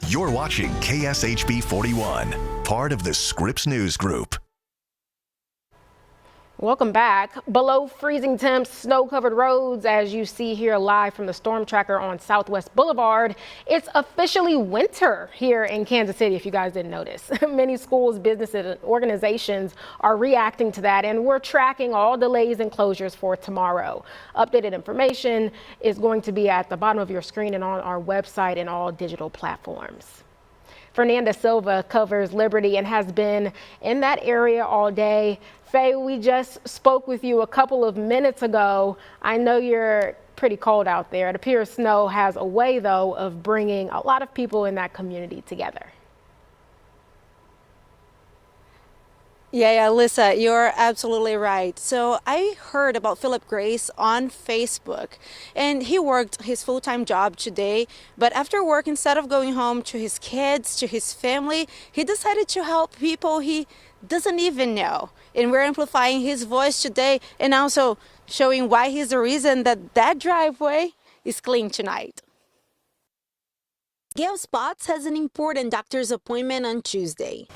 You're watching KSHB 41, part of the Scripps News Group. Welcome back. Below freezing temps, snow-covered roads, as you see here live from the storm tracker on Southwest Boulevard. It's officially winter here in Kansas City, if you guys didn't notice. Many schools, businesses, and organizations are reacting to that, and we're tracking all delays and closures for tomorrow. Updated information is going to be at the bottom of your screen and on our website and all digital platforms. Fernanda Silva covers Liberty and has been in that area all day. Faye, we just spoke with you a couple of minutes ago. I know you're pretty cold out there. It appears snow has a way, though, of bringing a lot of people in that community together. Yeah, Lisa, you're absolutely right. So I heard about Philip Grace on Facebook, and he worked his full-time job today. But after work, instead of going home to his kids, to his family, he decided to help people he doesn't even know. And we're amplifying his voice today and also showing why he's the reason that driveway is clean tonight. Gail Spots has an important doctor's appointment on Tuesday.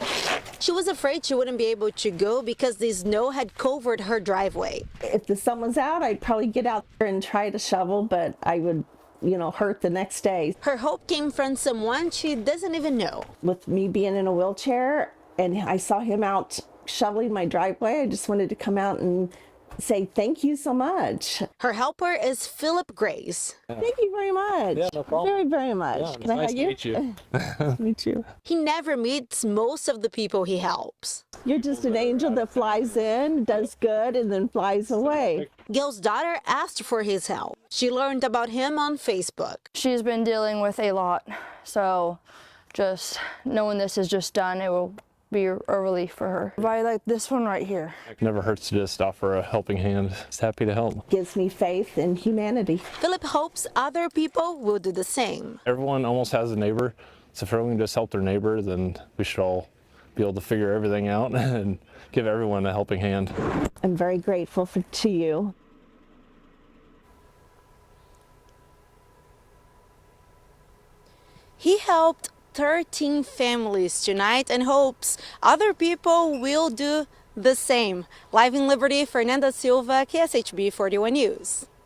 She was afraid she wouldn't be able to go because the snow had covered her driveway. If the sun was out, I'd probably get out there and try to shovel, but I would, hurt the next day. Her hope came from someone she doesn't even know. With me being in a wheelchair and I saw him out shoveling my driveway, I just wanted to come out and say thank you so much. Her helper is Philip Grace. Thank you very much. Yeah, no problem. Very, very much. Yeah, Can I hug you? Nice to meet you. Meet you. He never meets most of the people he helps. You're just an angel that flies in, does good, and then flies away. Gail's daughter asked for his help. She learned about him on Facebook. She's been dealing with a lot, so just knowing this is just done, it will be a relief for her. I like this one right here. It never hurts to just offer a helping hand. Just happy to help. Gives me faith in humanity. Philip hopes other people will do the same. Everyone almost has a neighbor, so if everyone can just help their neighbor, then we should all be able to figure everything out and give everyone a helping hand. I'm very grateful to you. He helped 13 families tonight and hopes other people will do the same. Live in Liberty, Fernanda Silva, KSHB 41 News.